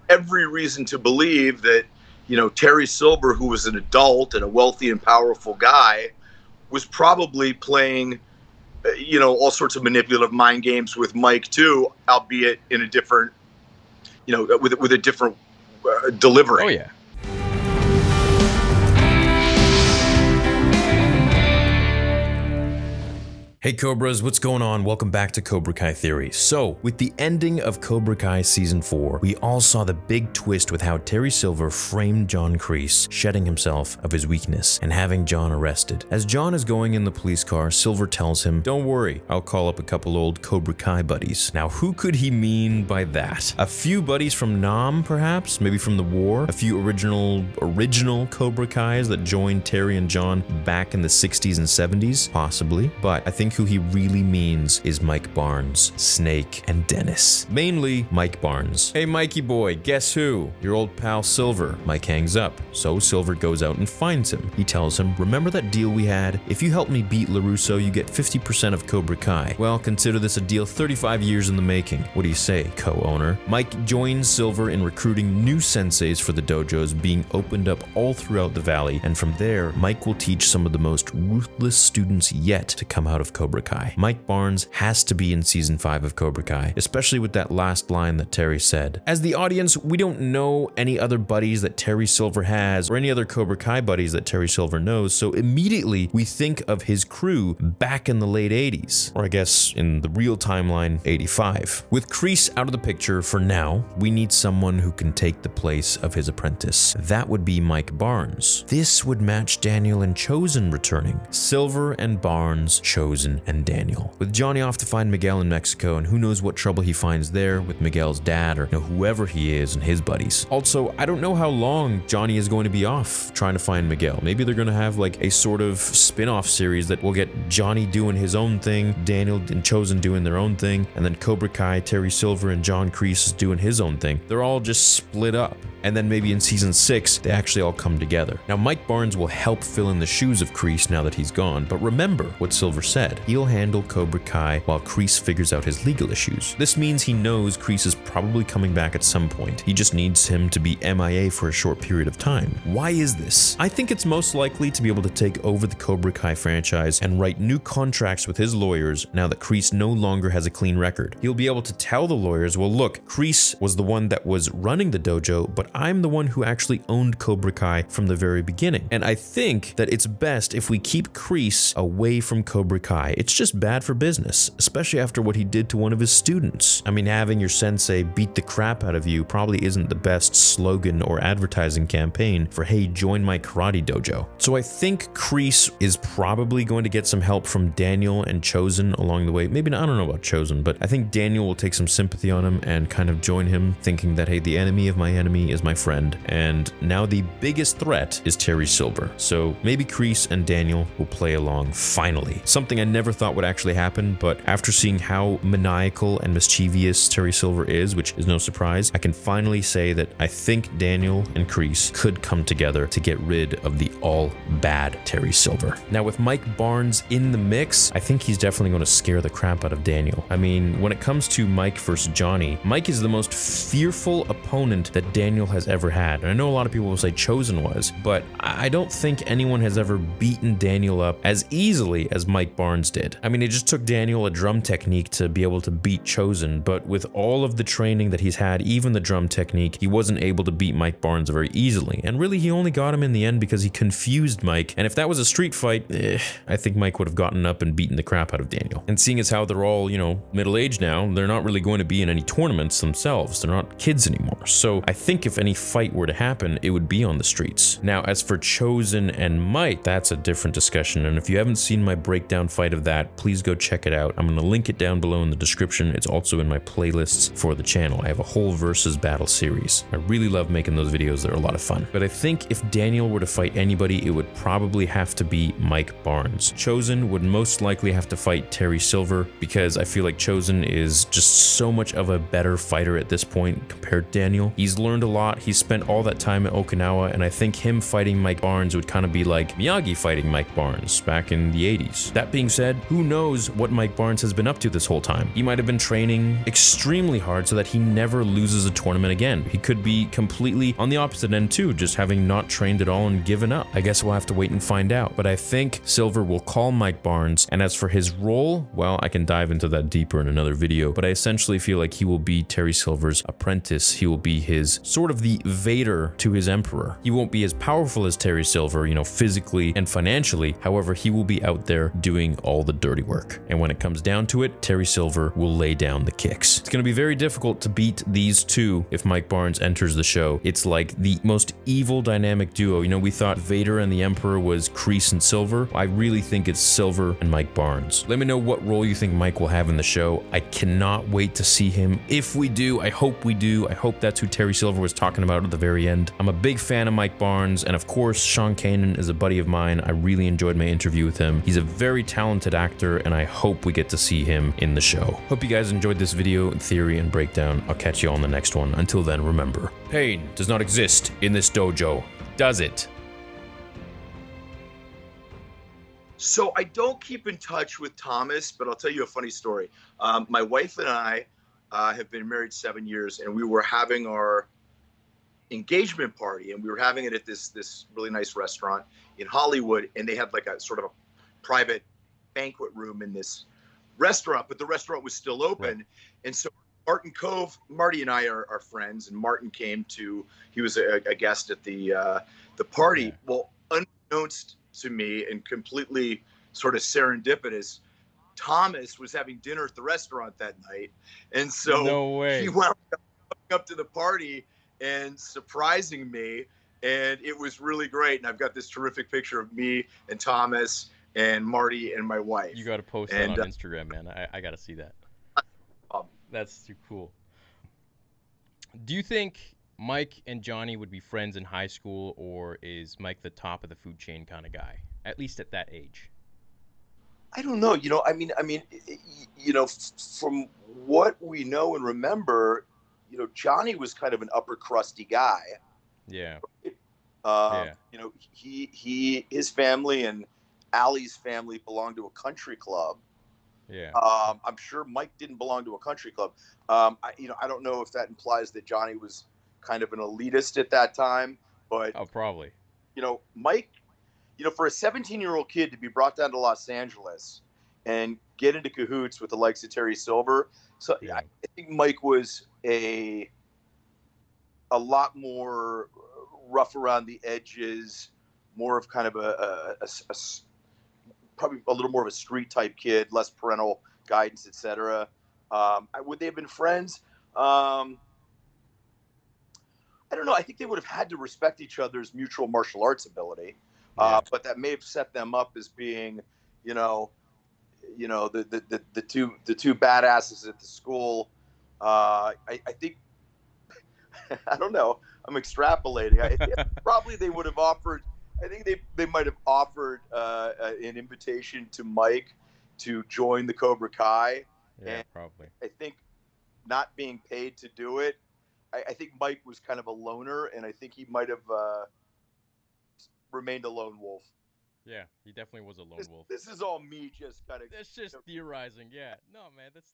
every reason to believe that, Terry Silver, who was an adult and a wealthy and powerful guy, was probably playing, all sorts of manipulative mind games with Mike too, albeit in a different, with a different delivery. Oh yeah. Hey Cobras, what's going on? Welcome back to Cobra Kai Theory. So, with the ending of Cobra Kai Season 4, we all saw the big twist with how Terry Silver framed John Kreese, shedding himself of his weakness and having John arrested. As John is going in the police car, Silver tells him, "Don't worry, I'll call up a couple old Cobra Kai buddies." Now, who could he mean by that? A few buddies from Nam, perhaps? Maybe from the war? A few original Cobra Kais that joined Terry and John back in the 60s and 70s? Possibly. But I think who he really means is Mike Barnes, Snake, and Dennis. Mainly Mike Barnes. "Hey Mikey Boy, guess who? Your old pal Silver." Mike hangs up, so Silver goes out and finds him. He tells him, "Remember that deal we had? If you help me beat Larusso, you get 50% of Cobra Kai. Well, consider this a deal 35 years in the making. What do you say, co-owner?" Mike joins Silver in recruiting new senseis for the dojos being opened up all throughout the valley, and from there, Mike will teach some of the most ruthless students yet to come out of Cobra Kai. Mike Barnes has to be in season 5 of Cobra Kai, especially with that last line that Terry said. As the audience, we don't know any other buddies that Terry Silver has or any other Cobra Kai buddies that Terry Silver knows, so immediately we think of his crew back in the late 80s, or I guess in the real timeline, 85. With Kreese out of the picture for now, we need someone who can take the place of his apprentice. That would be Mike Barnes. This would match Daniel and Chosen returning. Silver and Barnes, Chosen and Daniel. With Johnny off to find Miguel in Mexico, and who knows what trouble he finds there with Miguel's dad or whoever he is and his buddies. Also, I don't know how long Johnny is going to be off trying to find Miguel. Maybe they're going to have like a sort of spin-off series that will get Johnny doing his own thing, Daniel and Chosen doing their own thing, and then Cobra Kai, Terry Silver and John Kreese is doing his own thing. They're all just split up. And then maybe in season 6, they actually all come together. Now, Mike Barnes will help fill in the shoes of Kreese now that he's gone, but remember what Silver said. He'll handle Cobra Kai while Kreese figures out his legal issues. This means he knows Kreese is probably coming back at some point. He just needs him to be MIA for a short period of time. Why is this? I think it's most likely to be able to take over the Cobra Kai franchise and write new contracts with his lawyers now that Kreese no longer has a clean record. He'll be able to tell the lawyers, well look, Kreese was the one that was running the dojo, but I'm the one who actually owned Cobra Kai from the very beginning. And I think that it's best if we keep Kreese away from Cobra Kai. It's just bad for business, especially after what he did to one of his students. I mean, having your sensei beat the crap out of you probably isn't the best slogan or advertising campaign for, hey, join my karate dojo. So I think Kreese is probably going to get some help from Daniel and Chosen along the way. Maybe not, I don't know about Chosen, but I think Daniel will take some sympathy on him and kind of join him, thinking that, hey, the enemy of my enemy is my friend. And now the biggest threat is Terry Silver. So maybe Kreese and Daniel will play along finally. Something I never thought would actually happen, but after seeing how maniacal and mischievous Terry Silver is, which is no surprise, I can finally say that I think Daniel and Kreese could come together to get rid of the all bad Terry Silver. Now with Mike Barnes in the mix, I think he's definitely going to scare the crap out of Daniel. I mean, when it comes to Mike versus Johnny, Mike is the most fearful opponent that Daniel has ever had. And I know a lot of people will say Chosen was, but I don't think anyone has ever beaten Daniel up as easily as Mike Barnes did. I mean, it just took Daniel a drum technique to be able to beat Chosen, but with all of the training that he's had, even the drum technique, he wasn't able to beat Mike Barnes very easily. And really, he only got him in the end because he confused Mike. And if that was a street fight, I think Mike would have gotten up and beaten the crap out of Daniel. And seeing as how they're all, middle-aged now, they're not really going to be in any tournaments themselves. They're not kids anymore. So I think if any fight were to happen, it would be on the streets. Now, as for Chosen and Mike, that's a different discussion. And if you haven't seen my breakdown fight of that, please go check it out. I'm going to link it down below in the description. It's also in my playlists for the channel. I have a whole versus battle series. I really love making those videos. They're a lot of fun. But I think if Daniel were to fight anybody, it would probably have to be Mike Barnes. Chosen would most likely have to fight Terry Silver because I feel like Chosen is just so much of a better fighter at this point compared to Daniel. He's learned a lot. He's spent all that time at Okinawa, and I think him fighting Mike Barnes would kind of be like Miyagi fighting Mike Barnes back in the 80s. That being said, who knows what Mike Barnes has been up to this whole time? He might have been training extremely hard so that he never loses a tournament again. He could be completely on the opposite end too, just having not trained at all and given up. I guess we'll have to wait and find out. But I think Silver will call Mike Barnes, and as for his role, well, I can dive into that deeper in another video, but I essentially feel like he will be Terry Silver's apprentice. He will be his sort of the Vader to his Emperor. He won't be as powerful as Terry Silver, physically and financially. However, he will be out there doing all the dirty work. And when it comes down to it, Terry Silver will lay down the kicks. It's going to be very difficult to beat these two if Mike Barnes enters the show. It's like the most evil dynamic duo. We thought Vader and the Emperor was Kreese and Silver. I really think it's Silver and Mike Barnes. Let me know what role you think Mike will have in the show. I cannot wait to see him. If we do, I hope we do. I hope that's who Terry Silver was talking about at the very end. I'm a big fan of Mike Barnes, and of course, Sean Kanan is a buddy of mine. I really enjoyed my interview with him. He's a very talented actor, and I hope we get to see him in the show. Hope you guys enjoyed this video, theory, and breakdown. I'll catch you all in the next one. Until then, remember, pain does not exist in this dojo, does it? So I don't keep in touch with Thomas, but I'll tell you a funny story. My wife and I have been married 7 years, and we were having our engagement party, and we were having it at this really nice restaurant in Hollywood, and they had like a sort of a private banquet room in this restaurant, but the restaurant was still open. Right. And so Marty and I are friends, and Martin he was a guest at the party. Yeah. Well, unbeknownst to me and completely sort of serendipitous, Thomas was having dinner at the restaurant that night. And so no way. He wound up to the party and surprising me. And it was really great. And I've got this terrific picture of me and Thomas and Marty and my wife. You got to post that on Instagram, man. I got to see that. That's too cool. Do you think Mike and Johnny would be friends in high school, or is Mike the top of the food chain kind of guy, at least at that age? I don't know. From what we know and remember, Johnny was kind of an upper crusty guy. Yeah. His family and Allie's family belonged to a country club. Yeah. I'm sure Mike didn't belong to a country club. I don't know if that implies that Johnny was kind of an elitist at that time, but probably. Mike, for a 17-year-old kid to be brought down to Los Angeles and get into cahoots with the likes of Terry Silver. So yeah. I think Mike was a lot more rough around the edges, more of kind of a probably a little more of a street type kid, less parental guidance, etc. Would they have been friends? I don't know. I think they would have had to respect each other's mutual martial arts ability, but that may have set them up as being, the two badasses at the school. I think I don't know. I'm extrapolating. Probably they would have offered. I think they might have offered an invitation to Mike to join the Cobra Kai. Yeah, and probably. I think not being paid to do it. I think Mike was kind of a loner, and I think he might have remained a lone wolf. Yeah, he definitely was a lone wolf. This is all me just kind of. That's just theorizing. Yeah. No, man. That's